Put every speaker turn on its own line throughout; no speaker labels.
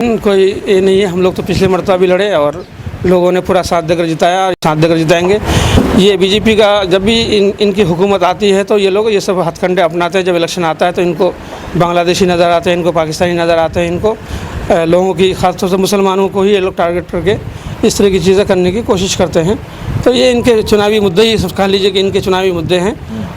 कोई ये नहीं है, हम लोग तो पिछले मरतबा भी लड़े और लोगों ने पूरा साथ देकर जिताया और साथ देकर जिताएंगे। ये बीजेपी का जब भी इनकी हुकूमत आती है तो ये लोग ये सब हथकंडे अपनाते हैं। जब इलेक्शन आता है तो इनको बांग्लादेशी नज़र आते हैं, इनको पाकिस्तानी नज़र आते हैं, इनको लोगों की खासतौर से मुसलमानों को ही ये लोग टारगेट करके इस तरह की चीज़ें करने की कोशिश करते हैं। तो ये इनके चुनावी मुद्दे ही सब कह लीजिए कि इनके चुनावी मुद्दे हैं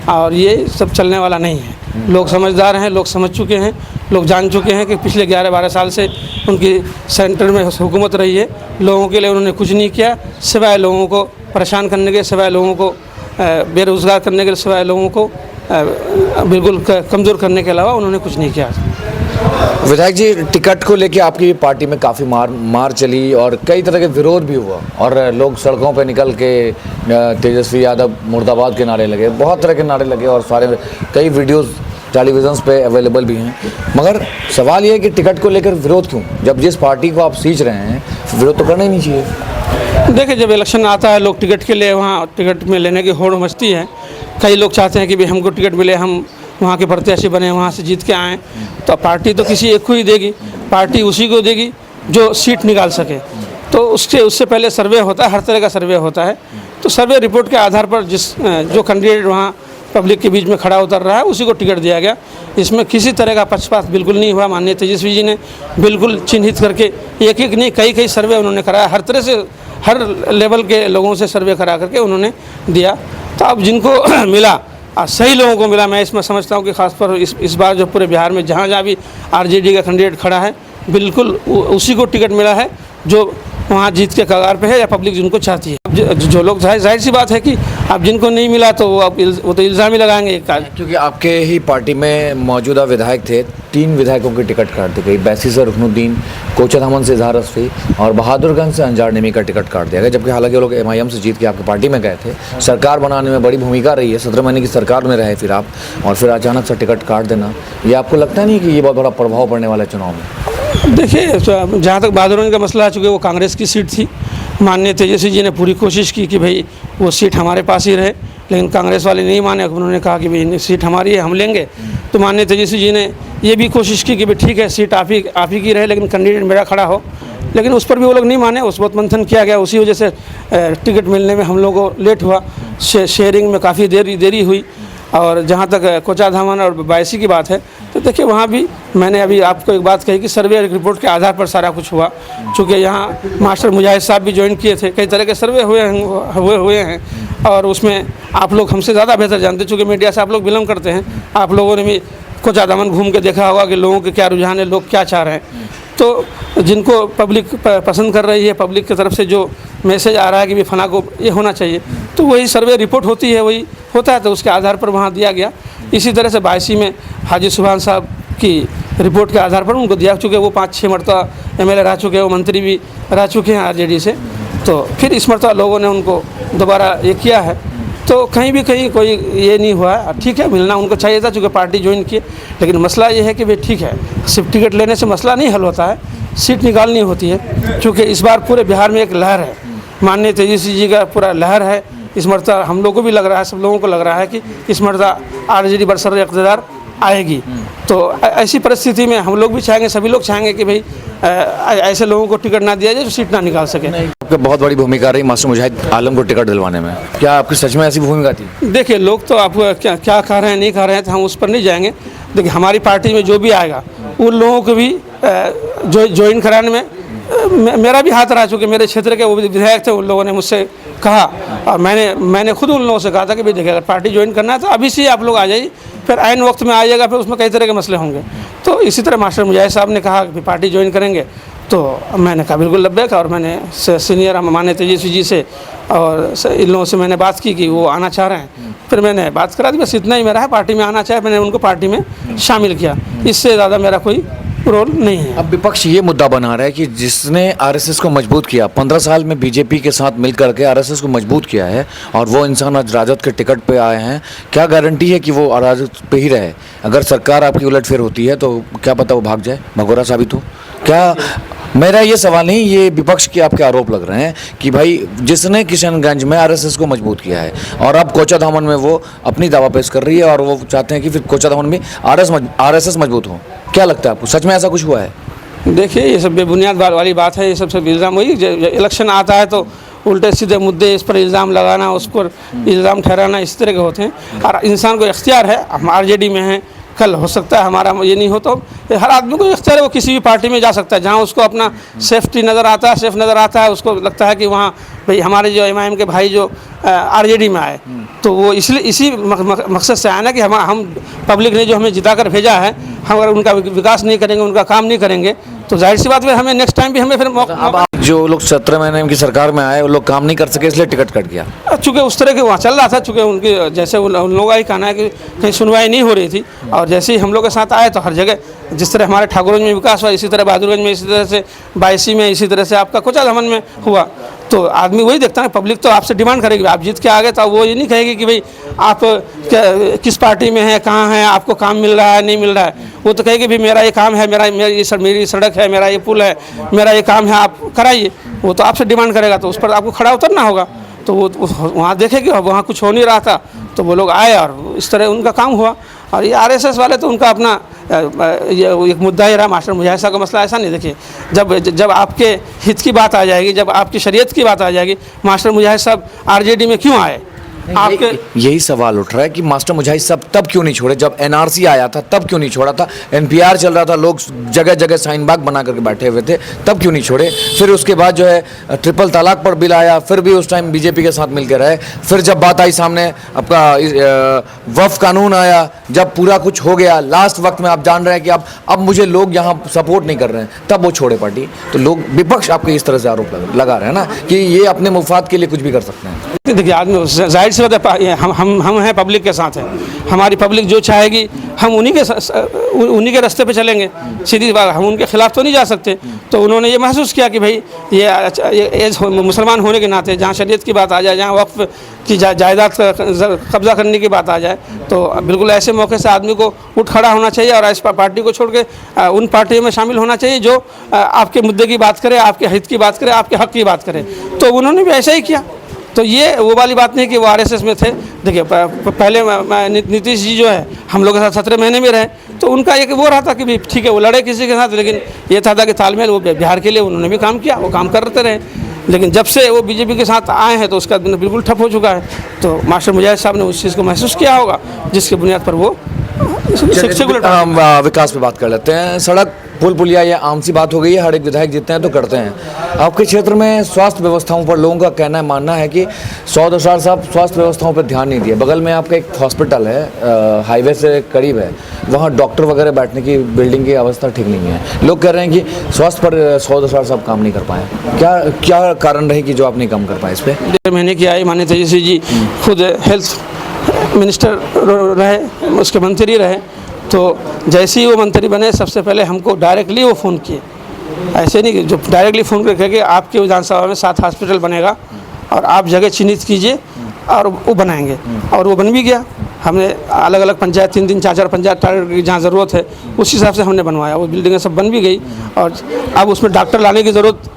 और ये सब चलने वाला नहीं है। लोग समझदार हैं, लोग समझ चुके हैं, लोग जान चुके हैं कि पिछले 11-12 साल से उनकी सेंटर में हुकूमत रही है। लोगों के लिए उन्होंने कुछ नहीं किया सिवाय लोगों को परेशान करने के, सिवाय लोगों को बेरोज़गार करने के, सिवाय लोगों को बिल्कुल कमज़ोर करने के अलावा उन्होंने कुछ नहीं किया।
विधायक जी, टिकट को लेके आपकी पार्टी में काफ़ी मार चली और कई तरह के विरोध भी हुआ और लोग सड़कों पे निकल के तेजस्वी यादव मुर्दाबाद के नारे लगे, बहुत तरह के नारे लगे और सारे कई वीडियोस टेलीविज़न पे अवेलेबल भी हैं। मगर सवाल ये है कि टिकट को लेकर विरोध क्यों, जब जिस पार्टी को आप सींच रहे हैं विरोध तो करना ही नहीं चाहिए।
देखिए, जब इलेक्शन आता है लोग टिकट के लिए वहाँ टिकट में लेने की होड़ मचती है। कई लोग चाहते हैं कि भाई हमको टिकट मिले, हम वहाँ के प्रत्याशी बने, वहाँ से जीत के आएँ। तो पार्टी तो किसी एक को ही देगी, पार्टी उसी को देगी जो सीट निकाल सके। तो उससे पहले सर्वे होता है, हर तरह का सर्वे होता है। तो सर्वे रिपोर्ट के आधार पर जो कैंडिडेट वहाँ पब्लिक के बीच में खड़ा उतर रहा है उसी को टिकट दिया गया। इसमें किसी तरह का पक्षपात बिल्कुल नहीं हुआ। माननीय तेजस्वी जी ने बिल्कुल चिन्हित करके एक नहीं कई सर्वे उन्होंने कराया, हर तरह से हर लेवल के लोगों से सर्वे करा करके उन्होंने दिया। तो अब जिनको मिला सही लोगों को मिला। मैं इसमें समझता हूँ कि खासकर इस बार जो पूरे बिहार में जहाँ भी आरजेडी का कैंडिडेट खड़ा है बिल्कुल उसी को टिकट मिला है जो वहाँ जीत के कगार पे है या पब्लिक जिनको चाहती है। जो लोग जाहिर सी बात है कि अब जिनको नहीं मिला तो वो तो इल्ज़ाम ही लगाएंगे।
क्योंकि आपके ही पार्टी में मौजूदा विधायक थे, 3 विधायकों की टिकट काट दी गई। बैसी से रुकनुद्दीन, कोचाधामन से इजहार रस्फी और बहादुरगंज से अंजार नेमी का टिकट काट दिया गया। जबकि हालांकि वो लोग MIM से जीत के आपकी पार्टी में गए थे, सरकार बनाने में बड़ी भूमिका रही है, 17 महीने की सरकार में रहे फिर आप, और फिर अचानक से टिकट काट देना, ये आपको लगता नहीं कि ये बहुत बड़ा प्रभाव पड़ने वाला है चुनाव में?
देखिए, जहाँ तक बहादुरगंज का मसला है, चूँकि वो कांग्रेस की सीट थी, माननीय तेजस्वी जी ने पूरी कोशिश की कि भाई वो सीट हमारे पास ही रहे, लेकिन कांग्रेस वाले नहीं माने। उन्होंने कहा कि भाई सीट हमारी है, हम लेंगे। तो माननीय तेजस्वी जी ने ये भी कोशिश की कि भाई ठीक है सीट आप ही की रहे, लेकिन कैंडिडेट मेरा खड़ा हो। लेकिन उस पर भी वो लोग नहीं माने। उस वक्त मंथन किया गया, उसी वजह से टिकट मिलने में हम लोगों को लेट हुआ, शेयरिंग में काफ़ी देरी हुई। और जहाँ तक कोचाधामन और बायसी की बात है तो देखिए, वहाँ भी मैंने अभी आपको एक बात कही कि सर्वे रिपोर्ट के आधार पर सारा कुछ हुआ। चूँकि यहाँ मास्टर मुजाहिद साहब भी ज्वाइन किए थे, कई तरह के सर्वे हुए हैं और उसमें आप लोग हमसे ज़्यादा बेहतर जानते, चूँकि मीडिया से आप लोग बिलोंग करते हैं। आप लोगों ने भी कोचाधामन घूम के देखा होगा कि लोगों के क्या रुझान है, लोग क्या चाह रहे हैं। तो जिनको पब्लिक पसंद कर रही है, पब्लिक की तरफ से जो मैसेज आ रहा है कि भाई फला को ये होना चाहिए, तो वही सर्वे रिपोर्ट होती है, वही होता है। तो उसके आधार पर वहाँ दिया गया। इसी तरह से बायसी में हाजी सुभान साहब की रिपोर्ट के आधार पर उनको दिया, चूँकि वो 5-6 मरतबा MLA रह चुके हैं, वो मंत्री भी रह चुके हैं आरजेडी से। तो फिर इस मरतबा लोगों ने उनको दोबारा ये किया है। तो कहीं कोई ये नहीं हुआ। ठीक है, मिलना उनको चाहिए था चूँकि पार्टी ज्वाइन किए, लेकिन मसला ये है कि भाई ठीक है, सिर्फ टिकट लेने से मसला नहीं हल होता है, सीट निकालनी होती है। चूँकि इस बार पूरे बिहार में एक लहर है, माननीय तेजस्वी जी का पूरा लहर है। इस मरतबा हम लोगों को भी लग रहा है, सब लोगों को लग रहा है कि इस मरतबा आरजेडी बरसर इक़्तिदार आएगी। तो ऐसी परिस्थिति में हम लोग भी चाहेंगे, सभी लोग चाहेंगे कि भाई ऐसे लोगों को टिकट ना दिया जाए जो सीट ना निकाल सके।
आपकी बहुत बड़ी भूमिका रही मास्टर मुजाहिद आलम को टिकट दिलवाने में, क्या आपकी सच में ऐसी भूमिका थी?
देखिए, लोग तो आप क्या कह रहे हैं नहीं कह रहे हैं तो हम उस पर नहीं जाएंगे। देखिए, हमारी पार्टी में जो भी आएगा उन लोगों को भी ज्वाइन कराने में मेरा भी हाथ रहा। चूँकि मेरे क्षेत्र के वो विधायक थे, उन लोगों ने मुझसे कहा और मैंने खुद उन लोगों से कहा था कि भाई देखिए, अगर पार्टी ज्वाइन करना है तो अभी से आप लोग आ जाइए, फिर आइन वक्त में आइएगा, फिर उसमें कई तरह के मसले होंगे। तो इसी तरह मास्टर मुजाहिद साहब ने कहा कि पार्टी ज्वाइन करेंगे, तो मैंने कहा बिल्कुल लब्बैक। और मैंने सीनियर माननीय तेजस्वी जी से और इन लोगों से मैंने बात की कि वो आना चाह रहे हैं, फिर मैंने बात करा दी। बस इतना ही मेरा है, पार्टी में आना चाहे, मैंने उनको पार्टी में शामिल किया। इससे ज़्यादा मेरा कोई रोल नहीं है।
अब विपक्ष ये मुद्दा बना रहा है कि जिसने RSS को मजबूत किया, 15 साल में बीजेपी के साथ मिल करके RSS को मजबूत किया है और वो इंसान आज राजद के टिकट पे आए हैं, क्या गारंटी है कि वो राजद पे ही रहे? अगर सरकार आपकी उलटफेर होती है तो क्या पता वो भाग जाए, भगोरा साबित हो? क्या मेरा ये सवाल नहीं, ये विपक्ष के आपके आरोप लग रहे हैं कि भाई जिसने किशनगंज में RSS को मजबूत किया है और अब कोचाधामन में वो अपनी दावा पेश कर रही है और वो चाहते हैं कि फिर कोचाधामन में RSS मजबूत हो। क्या लगता है आपको, सच में ऐसा कुछ हुआ है?
देखिए ये सब बेबुनियाद वाली बात है, ये सब इल्ज़ाम वही इलेक्शन आता है तो उल्टे सीधे मुद्दे इस पर इल्ज़ाम लगाना, उस पर इल्ज़ाम ठहराना, इस तरह के होते हैं। और इंसान को इख्तियार है, हम आरजेडी में हैं, कल हो सकता है हमारा ये नहीं हो, तो हर आदमी को इख्तियार है, वो किसी भी पार्टी में जा सकता है जहाँ उसको अपना सेफ्टी नज़र आता है, सेफ नज़र आता है, उसको लगता है कि वहाँ भाई हमारे जो इमाम के भाई जो आरजेडी में आए, तो वो इसलिए इसी मकसद से आया ना कि हम पब्लिक ने जो हमें जिता कर भेजा है, हम अगर उनका विकास नहीं करेंगे, उनका काम नहीं करेंगे, तो जाहिर सी बात है हमें नेक्स्ट टाइम भी हमें फिर
अब जो लोग 17 महीने की सरकार में आए वो लोग काम नहीं कर सके इसलिए टिकट कट गया।
चूँकि उस तरह के वहाँ चल रहा था, चूँकि उनकी जैसे उन लोगों का ही कहना है कि कहीं सुनवाई नहीं हो रही थी, और जैसे ही हम लोग के साथ आए तो हर जगह जिस तरह हमारे ठाकुरगंज में विकास हुआ, इसी तरह बहादुरगंज में, इसी तरह से बायसी में, इसी तरह से आपका कोचाधामन में हुआ। तो आदमी वही देखता है, पब्लिक तो आपसे डिमांड करेगी, आप जीत के आ गए तो वो ये नहीं कहेगी कि भाई आप किस पार्टी में हैं, कहाँ हैं, आपको काम मिल रहा है नहीं मिल रहा है। वो तो कहेगी भाई मेरा ये काम है, मेरी सड़क है, मेरा ये पुल है, मेरा ये काम है, आप कराइए। वो तो आपसे डिमांड करेगा, तो उस पर आपको खड़ा उतरना होगा। तो वो वहाँ देखेगी, वहाँ कुछ हो नहीं रहा था, तो वो लोग आए और इस तरह उनका काम हुआ। और ये आरएसएस वाले तो उनका अपना ये एक मुद्दा ही रहा, मास्टर मुजाहिद साहब का मसला ऐसा नहीं। देखिए जब आपके हित की बात आ जाएगी, जब आपकी शरीयत की बात आ जाएगी, मास्टर मुजाहिद साहब आरजेडी में क्यों आए? आपके
यही सवाल उठ रहा है कि मास्टर मुजाहिद साहब तब क्यों नहीं छोड़े, जब एनआरसी आया था तब क्यों नहीं छोड़ा था, एनपीआर चल रहा था, लोग जगह जगह साइन बाग बना करके बैठे हुए थे, तब क्यों नहीं छोड़े? फिर उसके बाद जो है ट्रिपल तलाक पर बिल आया, फिर भी उस टाइम बीजेपी के साथ मिलकर रहे। फिर जब बात आई सामने आपका वक्फ कानून आया, जब पूरा कुछ हो गया, लास्ट वक्त में आप जान रहे हैं कि अब मुझे लोग यहाँ सपोर्ट नहीं कर रहे हैं, तब वो छोड़े पार्टी। तो लोग विपक्ष आपके इस तरह से आरोप लगा रहे हैं ना कि ये अपने मुफाद के लिए कुछ भी कर सकते हैं।
देखिए आदमी जाहिर सी बात है, हम हैं पब्लिक के साथ हैं, हमारी पब्लिक जो चाहेगी हम उन्हीं के रास्ते पे चलेंगे। सीधी बात, हम उनके खिलाफ तो नहीं जा सकते। तो उन्होंने ये महसूस किया कि भाई ये मुसलमान होने के नाते जहाँ शरीयत की बात आ जाए, जहाँ वक्फ की जायदाद कब्जा करने की बात आ जाए, तो बिल्कुल ऐसे मौके से आदमी को उठ खड़ा होना चाहिए और इस पार्टी को छोड़ के उन पार्टियों में शामिल होना चाहिए जो आपके मुद्दे की बात करे, आपके हित की बात करे, आपके हक़ की बात करे। तो उन्होंने भी ऐसा ही किया। तो ये वो वाली बात नहीं कि वो आरएसएस में थे। देखिए पहले नीतीश जी जो है हम लोग के साथ 17 महीने में रहे, तो उनका एक वो रहा था कि भी ठीक है वो लड़े किसी के साथ, लेकिन ये था कि तालमेल, वो बिहार के लिए उन्होंने भी काम किया, वो काम करते रहे। लेकिन जब से वो बीजेपी के साथ आए हैं तो उसका बिल्कुल ठप हो चुका है। तो मास्टर मुजाहिद साहब ने उस चीज़ को महसूस किया होगा, जिसकी बुनियाद पर वो
हम विकास पे बात कर लेते हैं। सड़क पुल पुलिया ये आम सी बात हो गई है, हर एक विधायक जीतते हैं तो करते हैं। आपके क्षेत्र में स्वास्थ्य व्यवस्थाओं पर लोगों का कहना है, मानना है कि 100 साहब स्वास्थ्य व्यवस्थाओं पर ध्यान नहीं दिए। बगल में आपका एक हॉस्पिटल है, हाईवे से करीब है, वहाँ डॉक्टर वगैरह बैठने की बिल्डिंग की अवस्था ठीक नहीं है। लोग कह रहे हैं कि स्वास्थ्य पर 100 साहब काम नहीं कर पाए। क्या कारण रहे कि जो आप नहीं काम कर पाए इस पर?
1.5 महीने की आई माननीय तेजस्वी जी खुद हेल्थ मिनिस्टर रहे, उसके मंत्री रहे, तो जैसे ही वो मंत्री बने सबसे पहले हमको डायरेक्टली वो फ़ोन किए। ऐसे नहीं कि जो डायरेक्टली फ़ोन करके कि आपके विधानसभा में 7 हॉस्पिटल बनेगा और आप जगह चिन्हित कीजिए और वो बनाएंगे, और वो बन भी गया। हमने अलग अलग पंचायत 3 4 पंचायत टारगेट की जहाँ ज़रूरत है उस हिसाब से हमने बनवाया, वो बिल्डिंगें सब बन भी गई। और अब उसमें डॉक्टर लाने की ज़रूरत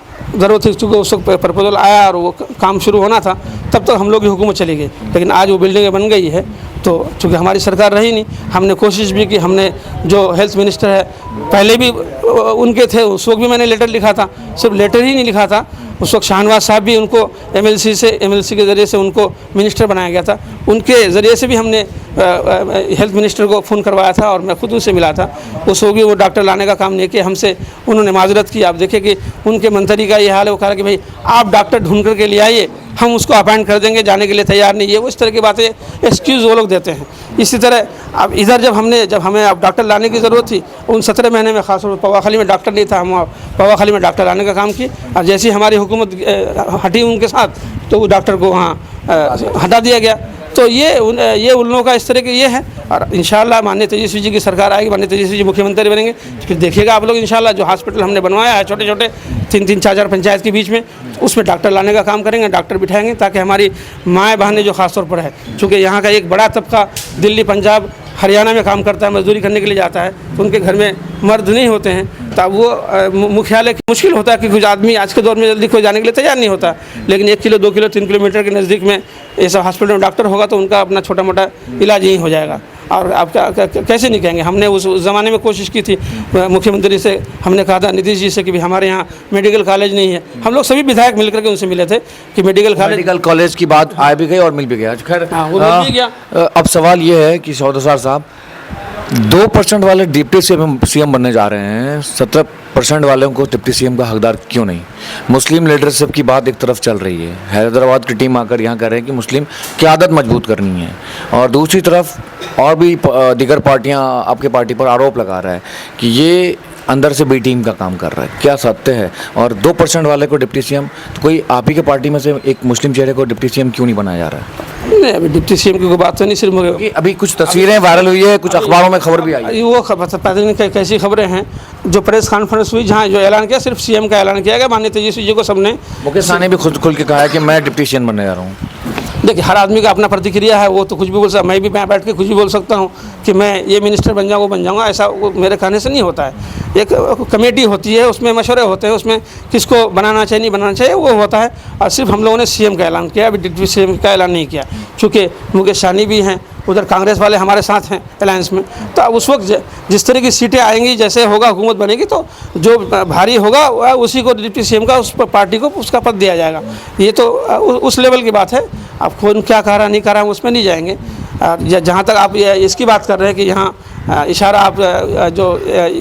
थी, चूँकि उस वक्त प्रपोजल आया और वो काम शुरू होना था, तब तक हम लोग की हुकूमत चली गई। लेकिन आज वो बिल्डिंगें बन गई है, तो चूँकि हमारी सरकार रही नहीं, हमने कोशिश भी की। हमने जो हेल्थ मिनिस्टर है पहले भी उनके थे, उस वक्त भी मैंने लेटर लिखा था, सिर्फ लेटर ही नहीं लिखा था, उस वक्त शाहनवाज साहब भी उनको एमएलसी के ज़रिए से उनको मिनिस्टर बनाया गया था, उनके ज़रिए से भी हमने हेल्थ मिनिस्टर को फ़ोन करवाया था और मैं खुद उनसे मिला था। उस वक्त भी वो डॉक्टर लाने का काम नहीं किया, हमसे उन्होंने माजरत की। आप देखें कि उनके मंत्री का ये हाल है, वो कहा कि भाई आप डॉक्टर ढूंढ करके ले आइए, हम उसको अपॉइंट कर देंगे, जाने के लिए तैयार नहीं है। वो इस तरह की बातें एक्सक्यूज़ वो लोग देते हैं। इसी तरह अब इधर जब हमें अब डॉक्टर लाने की ज़रूरत थी, उन 17 महीने में खासतौर पर पवाखाली में डॉक्टर नहीं था, हम पवाखाली में डॉक्टर लाने का काम किए। और जैसे ही हमारी हुकूमत हटी उनके साथ, तो वो डॉक्टर को वहाँ हटा दिया गया। तो ये उन लोगों का इस तरह के ये है। और इंशाल्लाह माननीय तेजस्वी जी की सरकार आएगी, माननीय तेजस्वी जी मुख्यमंत्री बनेंगे, फिर देखिएगा आप लोग इंशाल्लाह जो हॉस्पिटल हमने बनवाया है छोटे छोटे 3 4 पंचायत के बीच में, उसमें डॉक्टर लाने का काम करेंगे, डॉक्टर बिठाएंगे, ताकि हमारी माएँ बहनें जो ख़ासतौर पर है, चूँकि यहाँ का एक बड़ा तबका दिल्ली, पंजाब, हरियाणा में काम करता है, मजदूरी करने के लिए जाता है, तो उनके घर में मर्द नहीं होते हैं, तब वो मुख्यालय मुश्किल होता है कि कुछ आदमी आज के दौर में जल्दी कोई जाने के लिए तैयार नहीं होता। लेकिन 1 किलो 2 किलो 3 किलोमीटर के नज़दीक में ऐसा हॉस्पिटल में डॉक्टर होगा तो उनका अपना छोटा मोटा इलाज यहीं हो जाएगा। और आप कैसे नहीं कहेंगे। हमने उस ज़माने में कोशिश की थी, मुख्यमंत्री से हमने कहा था, नीतीश जी से, कि भाई हमारे यहाँ मेडिकल कॉलेज नहीं है। हम लोग सभी विधायक मिलकर के उनसे मिले थे कि मेडिकल
कॉलेज की बात आ भी गई और मिल भी गया। खैर
हाँ, वो मिल भी गया।
अब सवाल ये है कि चौधरी साहब 2% वाले डिप्टी सीएम बनने जा रहे हैं, 70% वालों को डिप्टी सीएम का हकदार क्यों नहीं? मुस्लिम लीडरशिप की बात एक तरफ चल रही है, हैदराबाद की टीम आकर यहाँ कह रहे हैं कि मुस्लिम की आदत मजबूत करनी है, और दूसरी तरफ और भी दीगर पार्टियाँ आपके पार्टी पर आरोप लगा रहा है कि ये अंदर से बी टीम का काम कर रहा है। क्या सत्य है? और 2% वाले को डिप्टी सीएम, तो कोई आप ही के पार्टी में से एक मुस्लिम चेहरे को डिप्टी सीएम क्यों नहीं बनाया जा रहा है?
नहीं, अभी डिप्टी सीएम की कोई बात तो नहीं, सिर्फ
कि अभी कुछ तस्वीरें वायरल हुई है, कुछ अखबारों में खबर भी आई है।
वो पता नहीं कैसी खबरें हैं। जो प्रेस कॉन्फ्रेंस हुई, जहाँ जो ऐलान किया, सिर्फ सीएम का ऐलान किया गया। माननीय तेजस्वी जी को सबने,
मुकेश सहनी ने भी खुल के कहा है कि मैं डिप्टी सीएम बनने जा रहा हूँ।
देखिए, हर आदमी का अपना प्रतिक्रिया है, वो तो कुछ भी बोल सकता। मैं भी बैठ के कुछ भी बोल सकता हूँ कि मैं ये मिनिस्टर बन जाऊँगा, वो बन जाऊँगा, ऐसा वो मेरे कहने से नहीं होता है। एक कमेटी होती है, उसमें मशवरे होते हैं, उसमें किसको बनाना चाहिए नहीं बनाना चाहिए वो होता है। और सिर्फ हम लोगों ने सीएम का ऐलान किया, अभी डिप्टी सीएम का ऐलान नहीं किया, क्योंकि मुकेश सहनी भी हैं, उधर कांग्रेस वाले हमारे साथ हैं अलायंस में। तो अब उस वक्त जिस तरह की सीटें आएंगी, जैसे होगा, हुकूमत बनेगी, तो जो भारी होगा उसी को डिप्टी सीएम का, उस पार्टी को उसका पद दिया जाएगा। ये तो उस लेवल की बात है। अब कौन क्या कह रहा नहीं कह रहा, उसमें नहीं जाएंगे। जहाँ तक आप इसकी बात कर रहे हैं कि यहाँ इशारा आप जो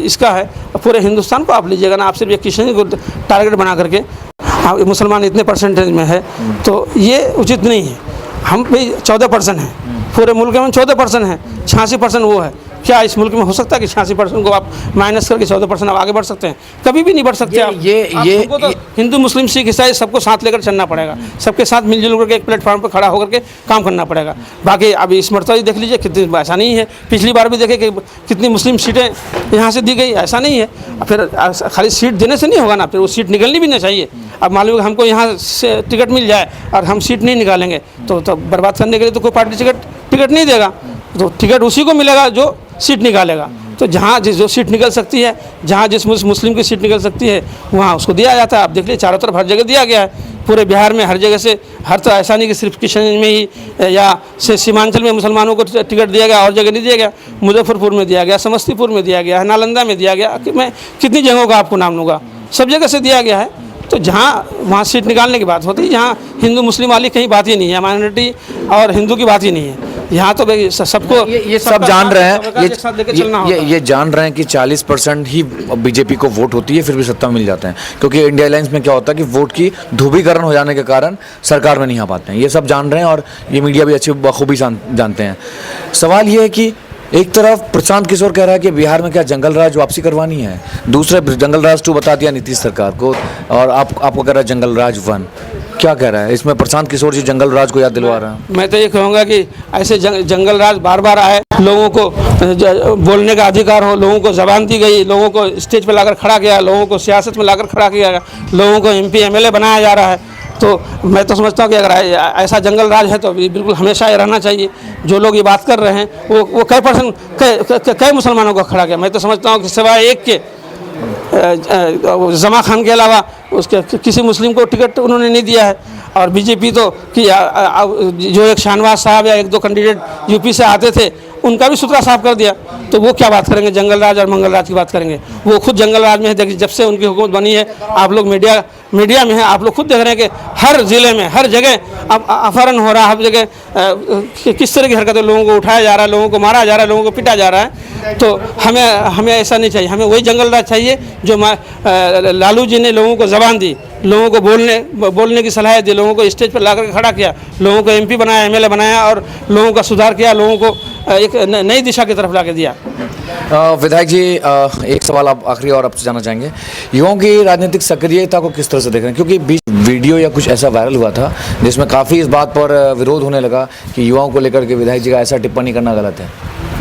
इसका है, पूरे हिंदुस्तान को आप लीजिएगा ना, आप सिर्फ एक किशन को टारगेट बना करके, हाँ मुसलमान इतने परसेंटेज में है, तो ये उचित नहीं है। हम भी 14% हैं, पूरे मुल्क में 14% है, 86% वो है। क्या इस मुल्क में हो सकता है कि 86% को आप माइनस करके 14% आप आगे बढ़ सकते हैं? कभी भी नहीं बढ़ सकते। हमको तो हिंदू मुस्लिम सिख ईसाई सबको साथ लेकर चलना पड़ेगा, सबके साथ मिलजुल करके एक प्लेटफॉर्म पर खड़ा होकर के काम करना पड़ेगा। बाकी अभी इस मरतबा देख लीजिए कितनी ऐसा नहीं है, पिछली बार भी देखे कि कितनी मुस्लिम सीटें यहाँ से दी गई, ऐसा नहीं है। फिर खाली सीट देने से नहीं होगा ना, फिर वो सीट निकलनी भी नहीं चाहिए। अब मालूम है हमको यहाँ से टिकट मिल जाए और हम सीट नहीं निकालेंगे तो बर्बाद करने के लिए तो कोई पार्टी टिकट नहीं देगा, तो टिकट उसी को मिलेगा जो सीट निकालेगा। तो जहाँ जो सीट निकल सकती है, जहाँ जिस मुस्लिम की सीट निकल सकती है, वहाँ उसको दिया जाता है। आप देख लीजिए, चारों तरफ हर जगह दिया गया है, पूरे बिहार में हर जगह से, हर तो ऐसा नहीं कि सिर्फ किशनगंज में ही या सीमांचल में मुसलमानों को टिकट दिया गया और जगह नहीं दिया गया। मुजफ्फरपुर में दिया गया, समस्तीपुर में दिया गया, नालंदा में दिया गया, मैं कितनी जगहों का आपको नाम लूँगा, सब जगह से दिया गया है। तो जहाँ वहाँ सीट निकालने की बात होती है, जहाँ हिंदू मुस्लिम वाली कहीं बात ही नहीं है, माइनॉरिटी और हिंदू की बात ही नहीं है। यहाँ तो भाई सबको
ये सब जान रहे हैं, ये जान रहे हैं कि 40% ही बीजेपी को वोट होती है, फिर भी सत्ता में मिल जाते हैं, क्योंकि इंडिया अलायंस में क्या होता है कि वोट की ध्रुवीकरण हो जाने के कारण सरकार में नहीं आ पाते हैं। ये सब जान रहे हैं और ये मीडिया भी अच्छी बखूबी जानते हैं। सवाल ये है कि एक तरफ प्रशांत किशोर कह रहा है कि बिहार में क्या जंगल राज वापसी करवानी है, दूसरे जंगल राज 2 बता दिया नीतीश सरकार को, और आपको कह रहा है जंगल राज 1। क्या कह रहा है इसमें? प्रशांत किशोर जी जंगल राज को याद दिलवा रहा है।
मैं तो ये कहूँगा कि ऐसे जंगल राज बार बार आए, लोगों को बोलने का अधिकार हो, लोगों को ज़बान दी गई, लोगों को स्टेज पर लाकर खड़ा किया, लोगों को सियासत में लाकर खड़ा किया गया, लोगों को MP MLA बनाया जा रहा है। तो मैं तो समझता हूँ कि अगर ऐसा जंगल राज है तो बिल्कुल हमेशा ये रहना चाहिए। जो लोग ये बात कर रहे हैं वो कई मुसलमानों को खड़ा किया। मैं तो समझता हूँ कि सिवाय एक के जमा खान के अलावा उसके किसी मुस्लिम को टिकट उन्होंने नहीं दिया है। और बीजेपी तो कि जो एक शाहनवाज साहब या 1-2 कैंडिडेट यूपी से आते थे, उनका भी सुथरा साफ कर दिया। तो वो क्या बात करेंगे, जंगल राज और मंगल राज की बात करेंगे? वो खुद जंगल राज में है। देखिए, जब से उनकी हुकूमत बनी है, आप लोग मीडिया में है, आप लोग खुद देख रहे हैं कि हर ज़िले में हर जगह अब अपहरण हो रहा है, हर जगह किस तरह की हरकतें, लोगों को उठाया जा रहा है, लोगों को मारा जा रहा है, लोगों को पीटा जा रहा है। तो हमें ऐसा नहीं चाहिए, हमें वही जंगल राज चाहिए जो लालू जी ने लोगों को ज़बान दी, लोगों को बोलने की सलाह दी, लोगों को स्टेज पर ला कर खड़ा किया, लोगों को MP बनाया, MLA बनाया और लोगों का सुधार किया, लोगों को एक नई दिशा की तरफ ला के दिया।
विधायक जी, एक सवाल आप आखिरी और आपसे जानना चाहेंगे, युवाओं की राजनीतिक सक्रियता को किस तरह से देख रहे हैं? क्योंकि बीच वीडियो या कुछ ऐसा वायरल हुआ था जिसमें काफ़ी इस बात पर विरोध होने लगा कि युवाओं को लेकर के विधायक जी का ऐसा टिप्पणी करना गलत है।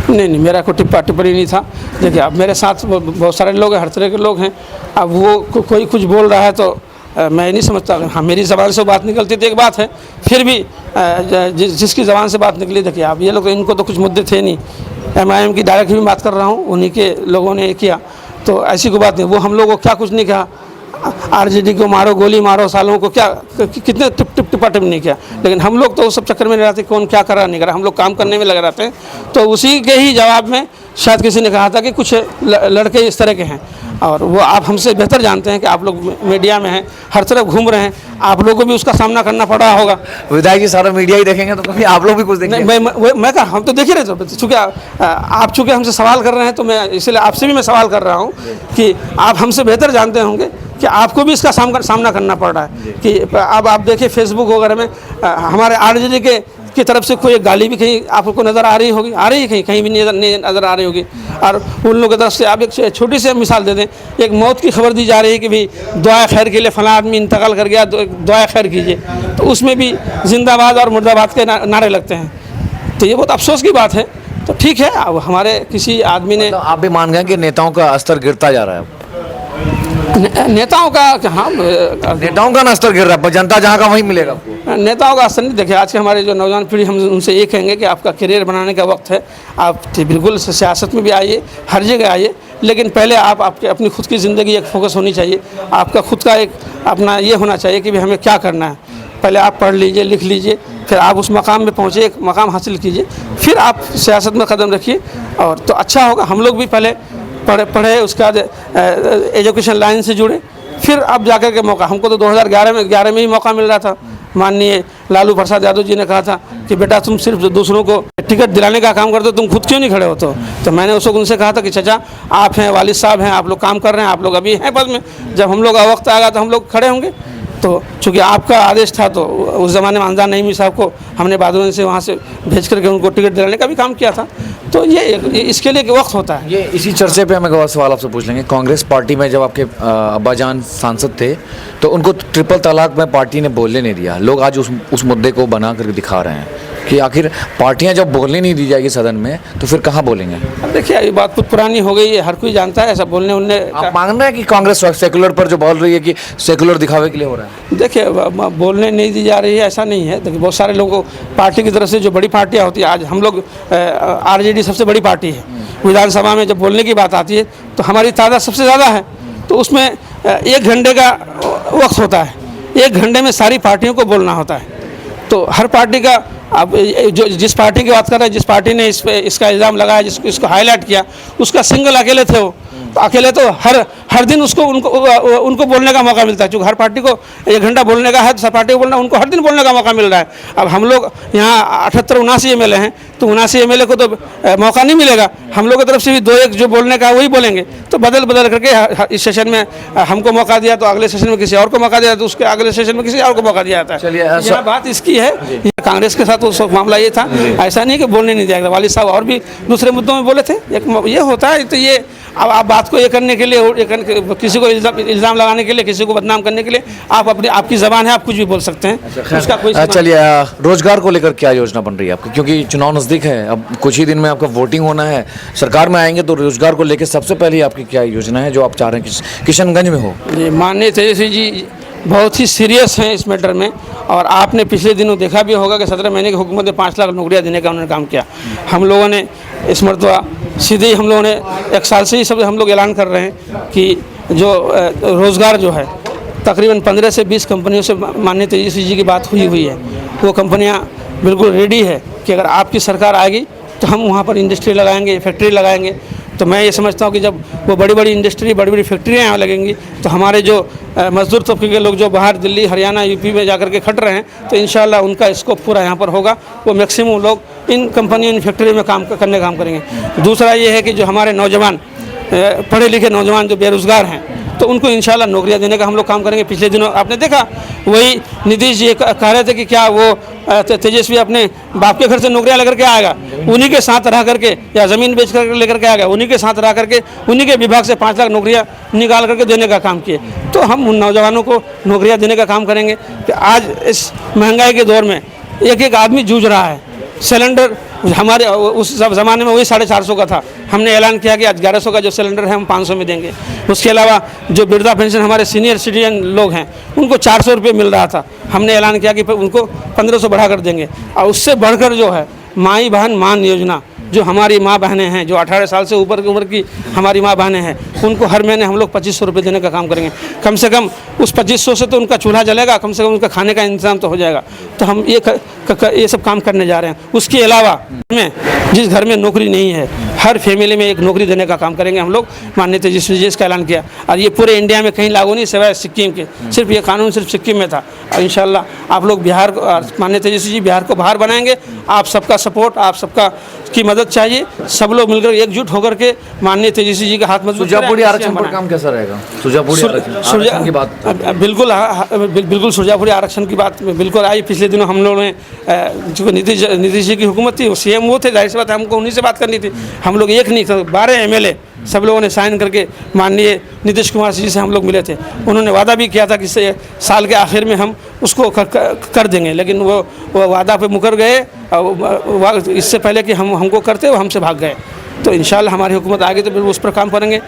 नहीं, मेरा कोई टिप्पणी नहीं था। देखिए, अब मेरे साथ बहुत सारे लोग हैं, हर तरह के लोग हैं। अब वो कोई कुछ बोल रहा है तो मैं नहीं समझता। हाँ, मेरी ज़बान से बात निकलती तो एक बात है, फिर भी जिसकी ज़बान से बात निकली, देखिए आप ये लोग, इनको तो कुछ मुद्दे थे नहीं। MIM की डायरेक्ट भी बात कर रहा हूँ, उन्हीं के लोगों ने किया, तो ऐसी कोई बात नहीं। वो हम लोगों को क्या कुछ नहीं कहा, आरजेडी को मारो, गोली मारो, सालों को क्या कितने टिपा टिप नहीं किया। लेकिन हम लोग तो उस सब चक्कर में नहीं रहते कौन क्या कर रहा नहीं कर रहा, हम लोग काम करने में लगे रहते हैं। तो उसी के ही जवाब में शायद किसी ने कहा था कि कुछ लड़के इस तरह के हैं, और वो आप हमसे बेहतर जानते हैं कि आप लोग मीडिया में हैं, हर तरफ घूम रहे हैं, आप लोगों को भी उसका सामना करना पड़ रहा होगा।
विधायक जी सारा मीडिया ही देखेंगे तो कभी आप लोग भी कुछ देखेंगे?
मैं कहा हम तो देख ही रहे थे, चूँकि आप चूँकि हमसे सवाल कर रहे हैं तो मैं इसलिए आपसे भी मैं सवाल कर रहा हूँ कि आप हमसे बेहतर जानते होंगे कि आपको भी इसका सामना करना पड़ रहा है। कि अब आप देखिए फेसबुक वगैरह में हमारे आरजेडी की तरफ से कोई गाली भी कहीं आपको नज़र आ रही होगी, आ रही है कहीं भी नहीं नज़र आ रही होगी। और उन लोगों की तरफ से आप एक छोटी सी मिसाल दे दें, एक मौत की खबर दी जा रही है कि भाई दुआ खैर के लिए फलां आदमी इंतकाल कर गया, दुआ खैर कीजिए, तो उसमें भी जिंदाबाद और मुर्दाबाद के नारे लगते हैं। तो ये बहुत अफसोस की बात है। तो ठीक है, अब हमारे किसी आदमी ने,
तो आप भी मान गए कि नेताओं का स्तर गिरता जा रहा है?
नेताओं का, हाँ
नेताओं का ना स्तर गिर रहा है, पर जनता जहाँ का वहीं मिलेगा आपको।
नेताओं का असर नहीं। देखिए आज के हमारे जो नौजवान पीढ़ी, हम उनसे ये कहेंगे कि आपका करियर बनाने का वक्त है, आप बिल्कुल सियासत में भी आइए, हर जगह आइए, लेकिन पहले आप आपके अपनी खुद की ज़िंदगी एक फोकस होनी चाहिए। आपका खुद का एक अपना ये होना चाहिए कि भाई हमें क्या करना है। पहले आप पढ़ लीजिए, लिख लीजिए, फिर आप उस मकाम में पहुँचे, एक मकाम हासिल कीजिए, फिर आप सियासत में कदम रखिए, और तो अच्छा होगा। हम लोग भी पहले पढ़े, उसके बाद एजुकेशन लाइन से जुड़े, फिर अब जाकर के मौका, हमको तो 2011 में ही मौका मिल रहा था। माननीय लालू प्रसाद यादव जी ने कहा था कि बेटा तुम सिर्फ दूसरों को टिकट दिलाने का काम करते हो, तुम खुद क्यों नहीं खड़े होते हो। तो मैंने उस वक्त उनसे कहा था कि चाचा आप हैं, वालिद साहब हैं, आप लोग काम कर रहे हैं, आप लोग अभी हैं पद में, जब हम लोग का वक्त आएगा तो हम लोग खड़े होंगे। तो चूँकि आपका आदेश था, तो उस ज़माने में अंजान नईमी साहब को हमने बादलों से वहाँ से भेज करके उनको टिकट दिलाने का भी काम किया था। तो ये इसके लिए एक वक्त होता है।
ये इसी चर्चे पे हम एक और सवाल आपसे पूछ लेंगे। कांग्रेस पार्टी में जब आपके अब्बाजान सांसद थे तो उनको ट्रिपल तलाक में पार्टी ने बोलने नहीं दिया। लोग आज उस मुद्दे को बना करके दिखा रहे हैं कि आखिर पार्टियां जब बोलने नहीं दी जाएगी सदन में तो फिर कहाँ बोलेंगे?
अब देखिए ये बात कुछ पुरानी हो गई है, हर कोई जानता है ऐसा बोलने उनने।
आप मांग रहे हैं कि कांग्रेस सेकुलर पर जो बोल रही है कि सेकुलर दिखावे के लिए हो रहा है?
देखिए बोलने नहीं दी जा रही है ऐसा नहीं है। देखिए बहुत सारे लोगों को पार्टी की तरफ से जो बड़ी पार्टियाँ होती है, आज हम लोग आरजेडी सबसे बड़ी पार्टी है, विधानसभा में जब बोलने की बात आती है तो हमारी तादाद सबसे ज़्यादा है। तो उसमें 1 घंटे का वक्त होता है, 1 घंटे में सारी पार्टियों को बोलना होता है। तो हर पार्टी का, अब जो जिस पार्टी की बात कर रहे हैं, जिस पार्टी ने इसका इल्ज़ाम लगाया, इसको हाईलाइट किया, उसका सिंगल अकेले थे वो, तो अकेले तो हर दिन उनको बोलने का मौका मिलता है। क्योंकि हर पार्टी को 1 घंटा बोलने का है, तो हर पार्टी को बोलना, उनको हर दिन बोलने का मौका मिल रहा है। अब हम लोग यहाँ 78-79 एमएलए हैं, तो 79 एमएलए को तो मौका नहीं मिलेगा। हम लोग की तरफ से भी 2-1 जो बोलने का वही बोलेंगे। तो बदल करके इस सेशन में हमको मौका दिया तो अगले सेशन में किसी और को मौका दिया, तो उसके अगले सेशन में किसी और को मौका दिया जाता है।
चलिए,
यह बात इसकी है, कांग्रेस के साथ उस मामला ये था, ऐसा नहीं कि बोलने नहीं दिया गया। वालिद साहब और भी दूसरे मुद्दों में बोले थे, एक ये होता है। तो ये अब आप बात को ये करने के लिए, किसी को इल्ज़ाम लगाने के लिए, किसी को बदनाम करने के लिए आपकी ज़बान है, आप कुछ भी बोल सकते हैं। उसका कोई
चलिए, रोजगार को लेकर क्या योजना बन रही है आपकी? क्योंकि चुनाव नज़दीक है, अब कुछ ही दिन में आपका वोटिंग होना है, सरकार में आएंगे, तो रोजगार को लेकर सबसे पहले आपकी क्या योजना है जो आप चाह रहे हैं किशनगंज में हो?
जी, माननीय तेजस्वी जी बहुत ही सीरियस हैं इस मैटर में, और आपने पिछले दिनों देखा भी होगा कि 17 महीने की हुकूमत में 5 लाख नौकरियां देने का उन्होंने काम किया। हम लोगों ने इस मरतबा सीधे ही हम लोगों ने 1 साल से ही सब हम लोग ऐलान कर रहे हैं कि जो रोज़गार जो है तकरीबन 15 से 20 कंपनियों से माननीय तेजस्वी जी की बात हुई है। वो कंपनियां बिल्कुल रेडी है कि अगर आपकी सरकार आएगी तो हम वहाँ पर इंडस्ट्री लगाएंगे, फैक्ट्री लगाएंगे। तो मैं ये समझता हूँ कि जब वो बड़ी बड़ी इंडस्ट्री, बड़ी बड़ी फैक्ट्रियाँ यहाँ लगेंगी, तो हमारे जो मजदूर तबके के लोग जो बाहर दिल्ली, हरियाणा, यूपी में जाकर के खट रहे हैं, तो इंशाल्लाह उनका स्कोप पूरा यहाँ पर होगा। वो मैक्सिमम लोग इन कंपनियों, इन फैक्ट्री में काम करेंगे। दूसरा ये है कि जो हमारे नौजवान, पढ़े लिखे नौजवान जो बेरोज़गार हैं, तो उनको इंशाल्लाह नौकरियां देने का हम लोग काम करेंगे। पिछले दिनों आपने देखा, वही नीतीश जी कह रहे थे कि क्या वो तेजस्वी अपने बाप के घर से नौकरियां लेकर के आएगा, उन्हीं के साथ रह करके, या ज़मीन बेच कर लेकर के आएगा, उन्हीं के साथ रह करके उन्हीं के विभाग से 5 लाख नौकरियां निकाल करके देने का काम किए। तो हम उन नौजवानों को नौकरियां देने का काम करेंगे कि आज इस महंगाई के दौर में एक आदमी जूझ रहा है। सिलेंडर हमारे उस ज़माने में वही 450 का था, हमने ऐलान किया कि आज 1100 का जो सिलेंडर है हम 500 में देंगे। उसके अलावा जो वृद्धा पेंशन हमारे सीनियर सिटीजन लोग हैं उनको 400 रुपये मिल रहा था, हमने ऐलान किया कि उनको 1500 बढ़ा कर देंगे। और उससे बढ़कर जो है माई बहन मान योजना, जो हमारी माँ बहनें हैं, जो 18 साल से ऊपर की उम्र की हमारी माँ बहनें हैं, उनको हर महीने हम लोग 2500 रुपये देने का काम करेंगे। कम से कम उस 2500 से तो उनका चूल्हा जलेगा, कम से कम उनका खाने का इंतजाम तो हो जाएगा। तो हम ये सब काम करने जा रहे हैं। उसके अलावा में जिस घर में नौकरी नहीं है, हर फैमिली में एक नौकरी देने का काम करेंगे हम लोग। माननीय तेजस्वी जी इसका ऐलान किया, और ये पूरे इंडिया में कहीं लागू नहीं, सिवाय सिक्किम के। सिर्फ ये कानून सिर्फ सिक्किम में था, और इंशाल्लाह आप लोग बिहार को, माननीय तेजस्वी जी बिहार को बाहर बनाएंगे। आप सबका सपोर्ट, आप सबका की मदद चाहिए। सब लोग मिलकर एकजुट होकर के माननीय तेजस्वी जी का हाथ मजबूत करें।
सुजापुरी आरक्षण पर काम कैसा रहेगा? सुजापुरी आरक्षण की बात
बिल्कुल सुरजापुरी आरक्षण की बात बिल्कुल आई। पिछले दिनों हम लोगों ने जो नीतीश जी की हुकूमत थी, वो सीएम वो थे, जाहिर सी बात है हमको उन्हीं से बात करनी थी। हम लोग एक नहीं, 12 एमएलए सब लोगों ने साइन करके माननीय नीतीश कुमार जी से हम लोग मिले थे। उन्होंने वादा भी किया था कि साल के आखिर में हम उसको कर देंगे, लेकिन वो वादा पे मुकर गए। इससे पहले कि हमको करते वो हमसे भाग गए। तो इंशाल्लाह हमारी हुकूमत आगे तो बिल्कुल उस पर काम करेंगे,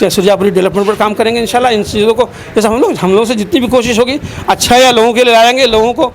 सुरजापुरी डेवलपमेंट पर काम करेंगे इंशाल्लाह। इन चीज़ों को जैसा हम लोगों से जितनी भी कोशिश होगी अच्छा या लोगों के लिए लाएंगे, लोगों को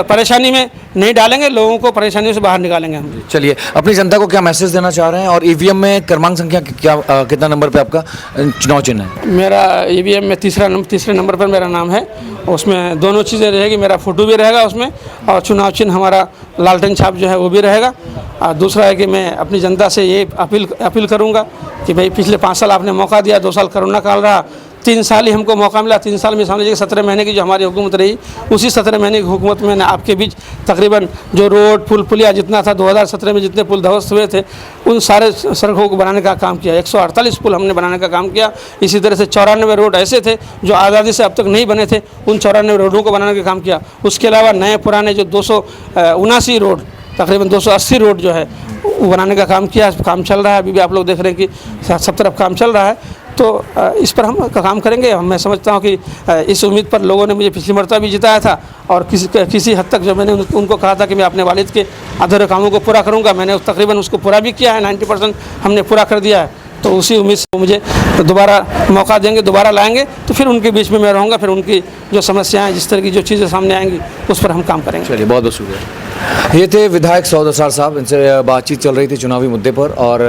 परेशानी में नहीं डालेंगे, लोगों को परेशानियों से बाहर निकालेंगे हम।
चलिए, अपनी जनता को क्या मैसेज देना चाह रहे हैं? और ईवीएम में क्रमांक संख्या क्या कितना नंबर पे आपका चुनाव चिन्ह है?
मेरा ईवीएम में तीसरे नंबर पर मेरा नाम है। उसमें दोनों चीज़ें रहेगी, मेरा फ़ोटो भी रहेगा उसमें, और चुनाव चिन्ह हमारा लालटेन छाप जो है वो भी रहेगा। और दूसरा है कि मैं अपनी जनता से ये अपील करूँगा कि भाई पिछले 5 साल आपने मौका दिया, 2 साल कोरोना काल रहा, 3 साल ही हमको मौका मिला। 3 साल में समझ लीजिए 17 महीने की जो हमारी हुकूमत रही, उसी 17 महीने की हुकूमत में आपके बीच तकरीबन जो रोड पुल पुलिया जितना था, 2017 में जितने पुल ध्वस्त हुए थे, उन सारे सड़कों को बनाने का काम किया। 148 पुल हमने बनाने का काम किया। इसी तरह से 94 रोड ऐसे थे जो आज़ादी से अब तक नहीं बने थे, उन 94 रोडों को बनाने का काम किया। उसके अलावा नए पुराने जो 279 रोड, तकरीबन 280 रोड जो है वो बनाने का काम किया। काम चल रहा है, अभी भी आप लोग देख रहे हैं कि सब तरफ काम चल रहा है। तो इस पर हम काम करेंगे। मैं समझता हूँ कि इस उम्मीद पर लोगों ने मुझे पिछली मरतबा भी जिताया था, और किसी हद तक जो मैंने उनको कहा था कि मैं अपने वालिद के अधूरे कामों को पूरा करूँगा, मैंने तकरीबन उसको पूरा भी किया है। 90% हमने पूरा कर दिया है। तो उसी उम्मीद से मुझे दोबारा मौका देंगे, दोबारा लाएंगे, तो फिर उनके बीच में मैं रहूँगा। फिर उनकी जो समस्याएं, जिस तरह की जो चीज़ें सामने आएंगी, उस पर हम काम करेंगे।
चलिए, बहुत बहुत शुक्रिया। ये थे विधायक सौद असार साहब। इनसे बातचीत चल रही थी चुनावी मुद्दे पर, और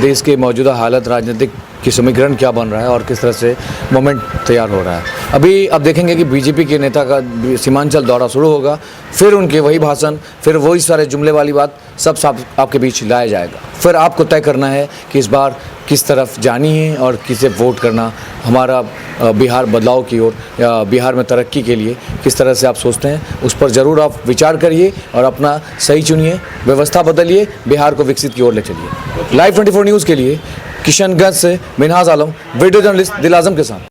देश के मौजूदा हालत, राजनीतिक की समीकरण क्या बन रहा है और किस तरह से मोमेंट तैयार हो रहा है। अभी अब देखेंगे कि बीजेपी के नेता का सीमांचल दौरा शुरू होगा, फिर उनके वही भाषण, फिर वही सारे जुमले वाली बात सब आपके बीच लाया जाएगा। फिर आपको तय करना है कि इस बार किस तरफ जानी है और किसे वोट करना। हमारा बिहार बदलाव की ओर या बिहार में तरक्की के लिए किस तरह से आप सोचते हैं, उस पर ज़रूर आप विचार करिए और अपना सही चुनिए, व्यवस्था बदलिए, बिहार को विकसित की ओर ले चलिए। लाइव 24 न्यूज़ के लिए किशनगंज से मिनहाज आलम, वीडियो जर्नलिस्ट दिल आजम के साथ।